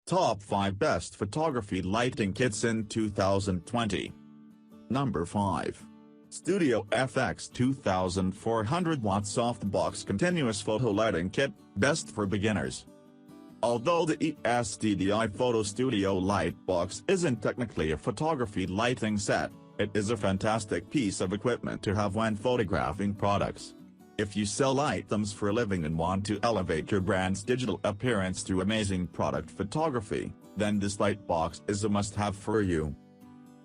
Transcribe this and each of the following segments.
Top 5 Best Photography Lighting Kits in 2020. Number 5. StudioFX 2400 Watt Softbox Continuous Photo Lighting Kit, best for beginners. Although the STDI Photo Studio Light Box isn't technically a photography lighting set, it is a fantastic piece of equipment to have when photographing products. If you sell items for a living and want to elevate your brand's digital appearance through amazing product photography, then this light box is a must-have for you.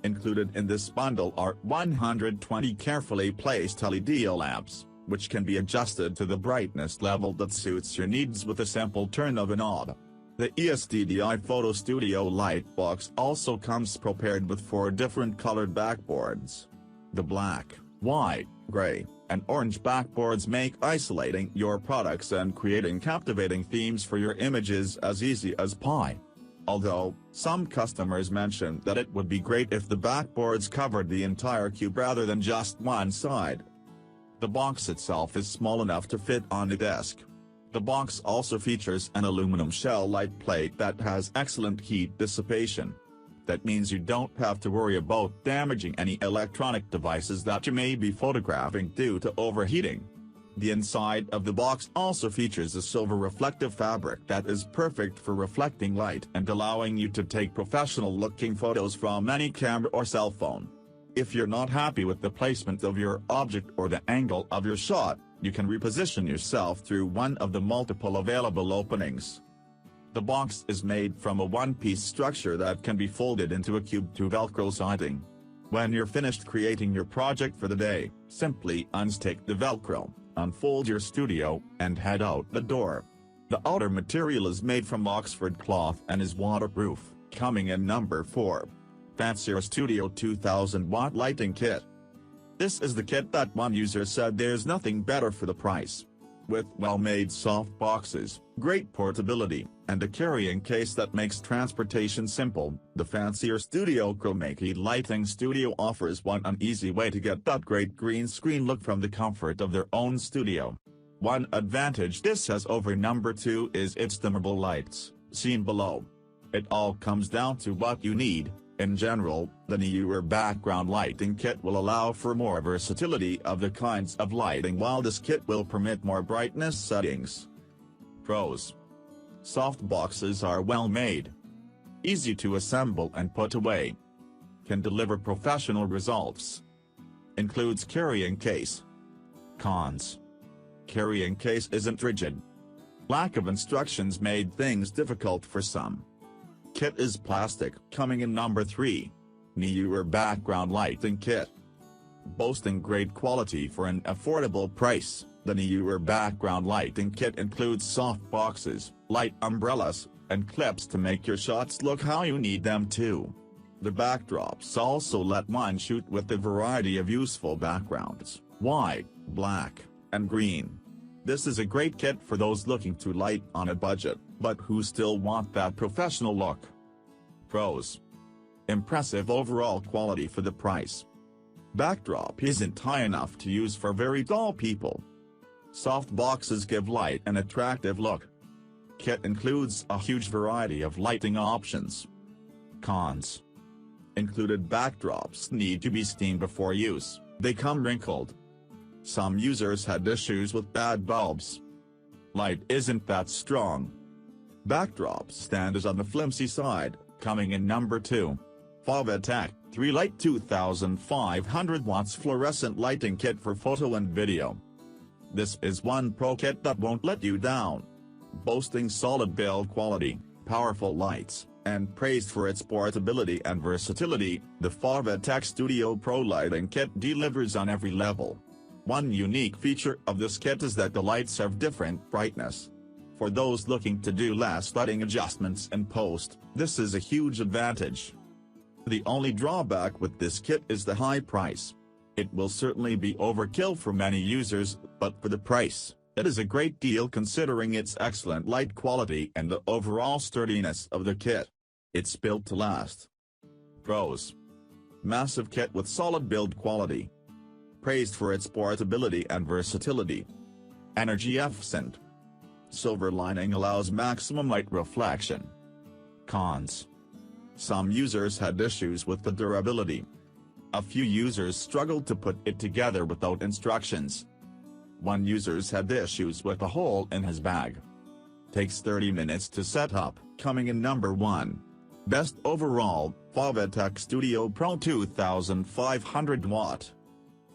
Included in this bundle are 120 carefully placed LED lamps, which can be adjusted to the brightness level that suits your needs with a simple turn of a knob. The STDI Photo Studio Light Box also comes prepared with 4 different colored backboards. The black, white, gray, and orange backboards make isolating your products and creating captivating themes for your images as easy as pie. Although, some customers mention that it would be great if the backboards covered the entire cube rather than just one side. The box itself is small enough to fit on a desk. The box also features an aluminum shell light plate that has excellent heat dissipation. That means you don't have to worry about damaging any electronic devices that you may be photographing due to overheating. The inside of the box also features a silver reflective fabric that is perfect for reflecting light and allowing you to take professional-looking photos from any camera or cell phone. If you're not happy with the placement of your object or the angle of your shot, you can reposition yourself through one of the multiple available openings. The box is made from a one-piece structure that can be folded into a cube to Velcro siding. When you're finished creating your project for the day, simply unstick the Velcro, unfold your studio, and head out the door. The outer material is made from Oxford cloth and is waterproof, coming in number 4. Fancierstudio 2000 Watt Lighting Kit. This is the kit that one user said there's nothing better for the price. With well-made soft boxes, great portability, and a carrying case that makes transportation simple, the Fancierstudio Chroma Key Lighting Studio offers an easy way to get that great green screen look from the comfort of their own studio. One advantage this has over number 2 is its dimmable lights, seen below. It all comes down to what you need. In general, the Neewer background lighting kit will allow for more versatility of the kinds of lighting, while this kit will permit more brightness settings. Pros. Soft boxes are well made. Easy to assemble and put away. Can deliver professional results. Includes carrying case. Cons. Carrying case isn't rigid. Lack of instructions made things difficult for some. Kit is plastic, coming in number 3. Neewer background lighting kit. Boasting great quality for an affordable price, the Neewer background lighting kit includes soft boxes, light umbrellas, and clips to make your shots look how you need them to. The backdrops also let one shoot with a variety of useful backgrounds, white, black, and green. This is a great kit for those looking to light on a budget, but who still want that professional look. Pros. Impressive overall quality for the price. Backdrop isn't high enough to use for very tall people. Soft boxes give light an attractive look. Kit includes a huge variety of lighting options. Cons. Included backdrops need to be steamed before use, they come wrinkled. Some users had issues with bad bulbs. Light isn't that strong. Backdrop stand is on the flimsy side, coming in number 2. Fovitec 3-Light 2500 watts fluorescent lighting kit for photo and video. This is one pro kit that won't let you down. Boasting solid build quality, powerful lights, and praised for its portability and versatility, the Fovitec Studio Pro lighting kit delivers on every level. One unique feature of this kit is that the lights have different brightness. For those looking to do less lighting adjustments in post, this is a huge advantage. The only drawback with this kit is the high price. It will certainly be overkill for many users, but for the price, it is a great deal considering its excellent light quality and the overall sturdiness of the kit. It's built to last. Pros. Massive kit with solid build quality. Praised for its portability and versatility. Energy efficient. Silver lining allows maximum light reflection. Cons. Some users had issues with the durability. A few users struggled to put it together without instructions. One user had issues with a hole in his bag. Takes 30 minutes to set up. Coming in number 1. Best overall, Fovitec Studio Pro 2500 watt.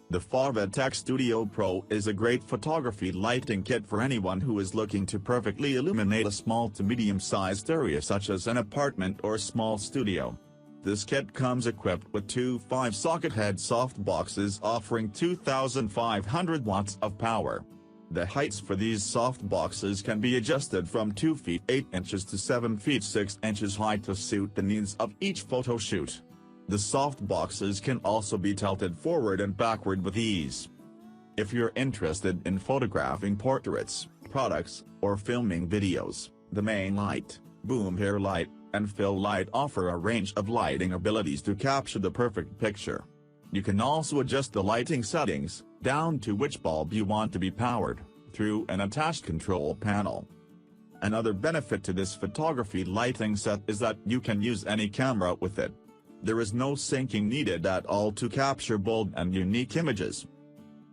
The Fovitec Studio Pro is a great photography lighting kit for anyone who is looking to perfectly illuminate a small to medium-sized area such as an apartment or small studio. This kit comes equipped with two 5-socket head softboxes offering 2500 watts of power. The heights for these softboxes can be adjusted from 2 feet 8 inches to 7 feet 6 inches high to suit the needs of each photo shoot. The softboxes can also be tilted forward and backward with ease. If you're interested in photographing portraits, products, or filming videos, the main light, boom hair light, and fill light offer a range of lighting abilities to capture the perfect picture. You can also adjust the lighting settings, down to which bulb you want to be powered, through an attached control panel. Another benefit to this photography lighting set is that you can use any camera with it. There is no syncing needed at all to capture bold and unique images.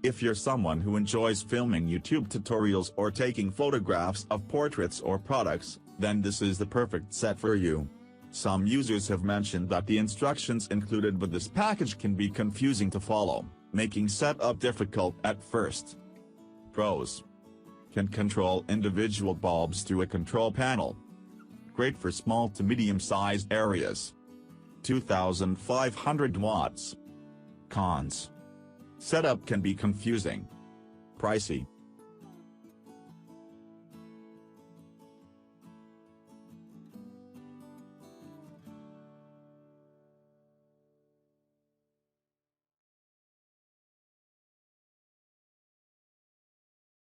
If you're someone who enjoys filming YouTube tutorials or taking photographs of portraits or products, then this is the perfect set for you. Some users have mentioned that the instructions included with this package can be confusing to follow, making setup difficult at first. Pros. Can control individual bulbs through a control panel. Great for small to medium-sized areas. 2500 watts. Cons. Setup can be confusing. Pricey.